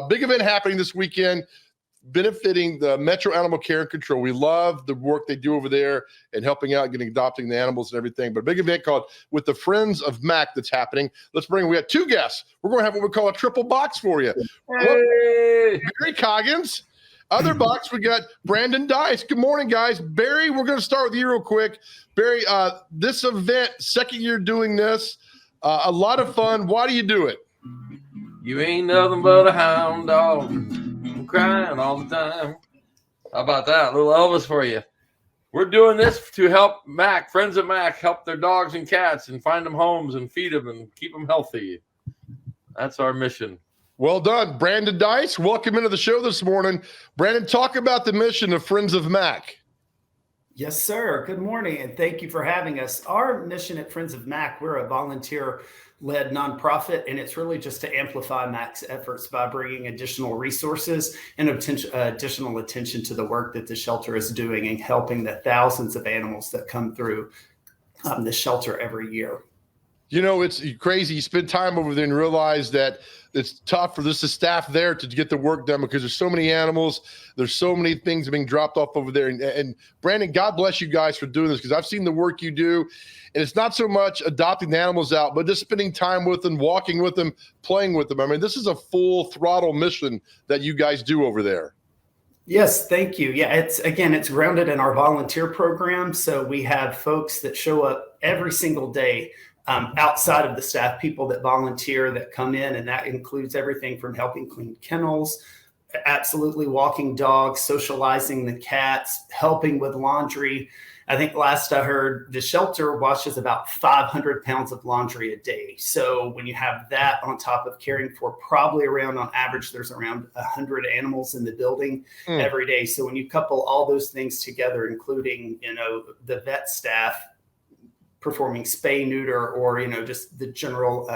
Big event happening this weekend, benefiting the Metro Animal Care and Control. We love the work they do over there and helping out, adopting the animals and everything. But a big event called With the Friends of Mac that's happening. We have two guests. We're going to have what we call a triple box for you. Hey. Barry Coggins. Other box, we got Brandon Dyce. Good morning, guys. Barry, we're going to start with you real quick. Barry, this event, second year doing this, a lot of fun. Why do you do it? You ain't nothing but a hound dog. I'm crying all the time. How about that? A little Elvis for you. We're doing this to help Mac, friends of Mac, help their dogs and cats and find them homes and feed them and keep them healthy. That's our mission. Well done. Brandon Dyce, welcome into the show this morning. Brandon, talk about the mission of Friends of Mac. Yes, sir. Good morning, and thank you for having us. Our mission at Friends of Mac, we're a volunteer-led nonprofit, and it's really just to amplify Mac's efforts by bringing additional resources and additional attention to the work that the shelter is doing and helping the thousands of animals that come through the shelter every year. You know, it's crazy. You spend time over there and realize that it's tough for the staff there to get the work done because there's so many animals. There's so many things being dropped off over there. And Brandon, God bless you guys for doing this because I've seen the work you do. And it's not so much adopting the animals out, but just spending time with them, walking with them, playing with them. I mean, this is a full throttle mission that you guys do over there. Yes, thank you. Yeah, it's grounded in our volunteer program. So we have folks that show up every single day outside of the staff, people that volunteer that come in, and that includes everything from helping clean kennels, absolutely walking dogs, socializing the cats, helping with laundry. I think last I heard, the shelter washes about 500 pounds of laundry a day. So when you have that on top of caring for probably around, on average, there's around 100 animals in the building every day. So when you couple all those things together, including, the vet staff, performing spay, neuter, or, just the general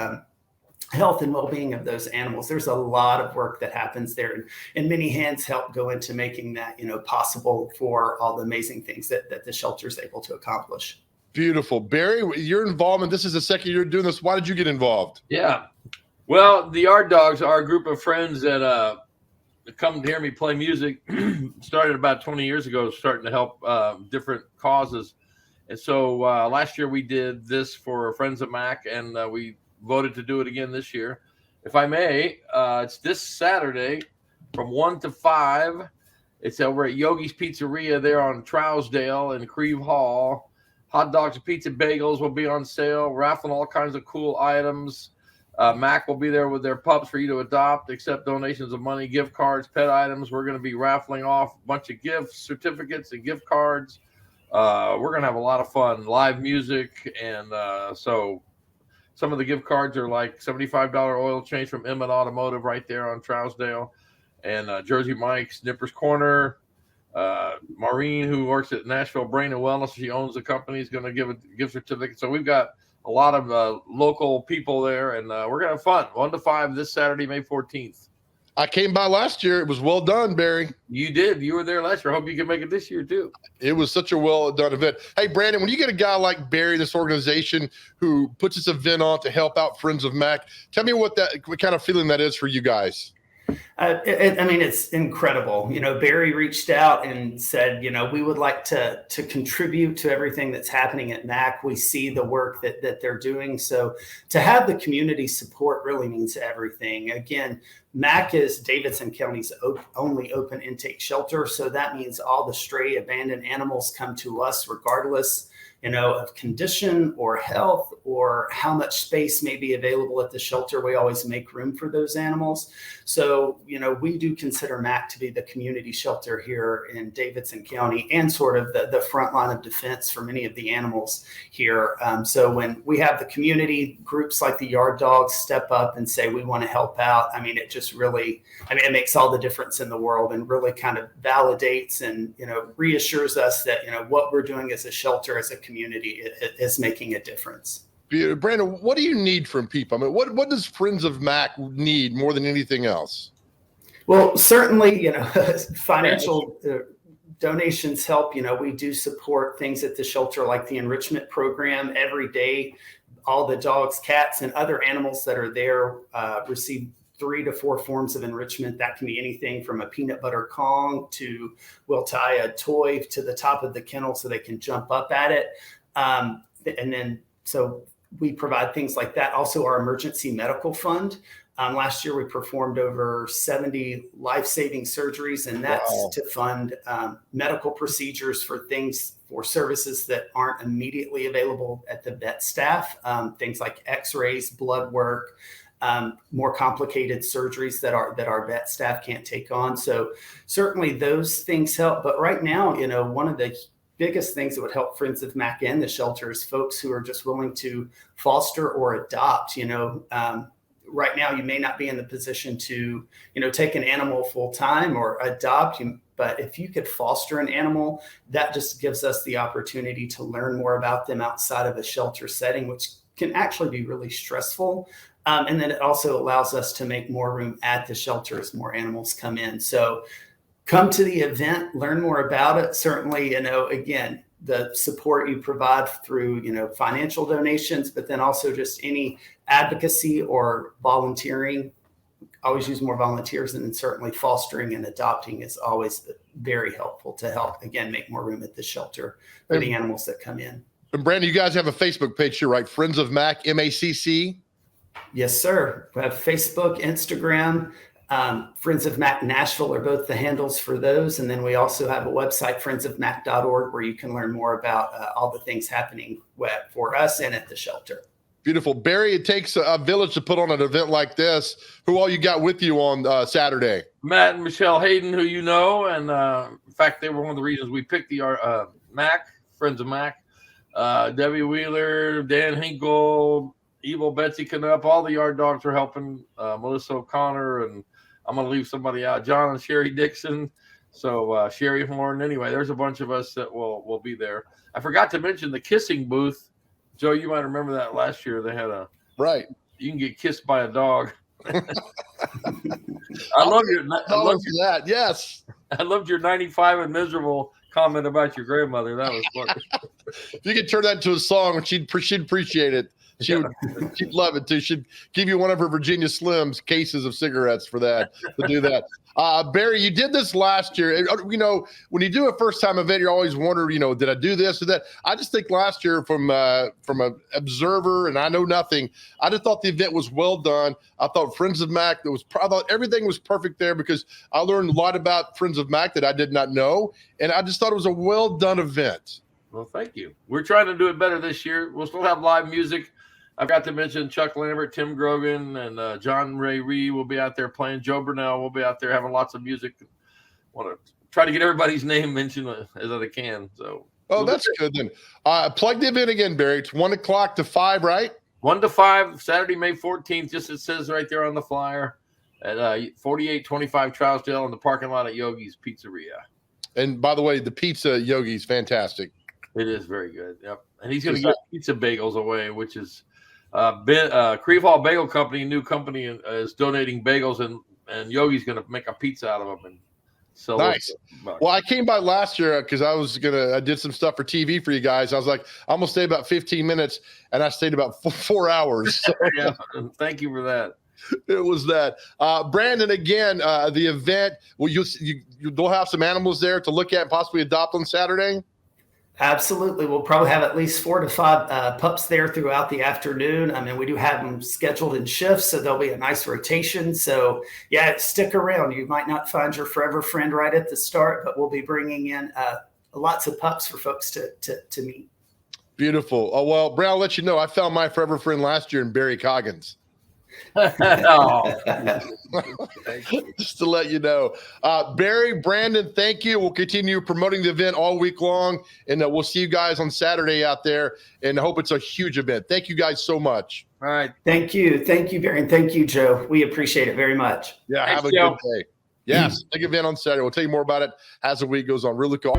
health and well-being of those animals. There's a lot of work that happens there, and many hands help go into making that, possible for all the amazing things that the shelter is able to accomplish. Beautiful. Barry, your involvement, this is the second year doing this. Why did you get involved? Yeah. Well, the Yard Dogs are a group of friends that come to hear me play music. Started about 20 years ago, starting to help different causes. And so last year we did this for Friends of Mac, and we voted to do it again this year. If I may, it's this Saturday from 1 to 5. It's over at Yogi's Pizzeria there on Trousdale and Creve Hall. Hot dogs and pizza bagels will be on sale, raffling all kinds of cool items. Mac will be there with their pups for you to adopt, accept donations of money, gift cards, pet items. We're going to be raffling off a bunch of gifts, certificates, and gift cards. We're going to have a lot of fun, live music. And so some of the gift cards are like $75 oil change from Emmett Automotive right there on Trousdale, and Jersey Mike's, Nipper's Corner. Maureen, who works at Nashville Brain and Wellness, she owns the company, is going to give a gift certificate. So we've got a lot of local people there, and we're going to have fun. 1 to 5 this Saturday, May 14th. I came by last year. It was well done, Barry. You did. You were there last year. I hope you can make it this year, too. It was such a well done event. Hey, Brandon, when you get a guy like Barry, this organization, who puts this event on to help out Friends of Mac, tell me what kind of feeling that is for you guys. It's incredible. Barry reached out and said, we would like to contribute to everything that's happening at Mac. We see the work that they're doing. So to have the community support really means everything. Again, Mac is Davidson County's only open intake shelter. So that means all the stray abandoned animals come to us regardless, of condition or health or how much space may be available at the shelter. We always make room for those animals. So, we do consider Mac to be the community shelter here in Davidson County and sort of the front line of defense for many of the animals here. So when we have the community groups like the Yard Dogs step up and say, we want to help out, it just really, it makes all the difference in the world and really kind of validates and, reassures us that, what we're doing as a shelter, as a community, is making a difference. Brandon, what do you need from people? What does Friends of Mac need more than anything else? Well, certainly, financial donations help. We do support things at the shelter like the enrichment program every day. All the dogs, cats, and other animals that are there receive 3 to 4 forms of enrichment. That can be anything from a peanut butter Kong to we'll tie a toy to the top of the kennel so they can jump up at it. And then, so we provide things like that. Also, our emergency medical fund. Last year, we performed over 70 life-saving surgeries, and that's to fund medical procedures for services that aren't immediately available at the vet staff. Things like X-rays, blood work, more complicated surgeries that our vet staff can't take on. So certainly those things help. But right now, one of the biggest things that would help Friends of Mac and the shelter is folks who are just willing to foster or adopt. Right now, you may not be in the position to, take an animal full time or adopt. But if you could foster an animal, that just gives us the opportunity to learn more about them outside of a shelter setting, which can actually be really stressful. And then it also allows us to make more room at the shelter as more animals come in. So come to the event, learn more about it. Certainly, again, the support you provide through, financial donations, but then also just any advocacy or volunteering. Always use more volunteers, and then certainly fostering and adopting is always very helpful to help, again, make more room at the shelter for the animals that come in. And Brandon, you guys have a Facebook page here, right? Friends of Mac, MACC. Yes, sir. We have Facebook, Instagram, Friends of Mac Nashville are both the handles for those. And then we also have a website, friendsofmac.org, where you can learn more about all the things happening for us and at the shelter. Beautiful. Barry, it takes a village to put on an event like this. Who all you got with you on Saturday? Matt and Michelle Hayden, who you know. And in fact, they were one of the reasons we picked the Mac, Friends of Mac. Debbie Wheeler, Dan Hinkle, Evil Betsy Canup, all the yard dogs are helping. Melissa O'Connor, and I'm going to leave somebody out, John and Sherry Dixon. So Sherry Horn. Anyway, there's a bunch of us that will be there. I forgot to mention the kissing booth. Joe, you might remember that last year. They had you can get kissed by a dog. I loved that. Yes. I loved your 95 and miserable comment about your grandmother. That was funny. If you could turn that into a song, she'd appreciate it. She'd love it too. She'd give you one of her Virginia Slims cases of cigarettes for that, to do that. Barry, you did this last year. When you do a first time event, you're always wondering, did I do this or that? I just think last year from an observer, and I know nothing, I just thought the event was well done. I thought Friends of Mac, I thought everything was perfect there, because I learned a lot about Friends of Mac that I did not know. And I just thought it was a well done event. Well, thank you. We're trying to do it better this year. We'll still have live music. I've got to mention Chuck Lambert, Tim Grogan, and John Ray Ree will be out there playing. Joe Burnell will be out there having lots of music. Want to try to get everybody's name mentioned as I can. So, that's good then. Plug the event again, Barry. It's 1 o'clock to 5, right? 1 to 5, Saturday, May 14th. Just it says right there on the flyer at 4825 Trousdale in the parking lot at Yogi's Pizzeria. And by the way, the pizza Yogi's fantastic. It is very good. Yep. And he's going to give pizza bagels away, which is. Creve Hall Bagel Company, new company, is donating bagels, and Yogi's going to make a pizza out of them and sell. Nice. Well, I came by last year because I did some stuff for TV for you guys. I was like, I'm gonna stay about 15 minutes, and I stayed about 4 hours. So. Yeah, thank you for that. It was that. Brandon, again, the event. Well, you'll have some animals there to look at and possibly adopt on Saturday. Absolutely. We'll probably have at least 4 to 5 pups there throughout the afternoon. I mean, we do have them scheduled in shifts, so there'll be a nice rotation. So, yeah, stick around. You might not find your forever friend right at the start, but we'll be bringing in lots of pups for folks to meet. Beautiful. Oh, well, Brad, I'll let you know. I found my forever friend last year in Barry Coggins. Just to let you know. Barry, Brandon, thank you. We'll continue promoting the event all week long, and we'll see you guys on Saturday out there, and I hope it's a huge event. Thank you guys so much. All right. Thank you, Barry, and thank you, Joe. We appreciate it very much. Yeah, thanks, have a Joe. Good day. Yes, big event on Saturday. We'll tell you more about it as the week goes on. Really cool.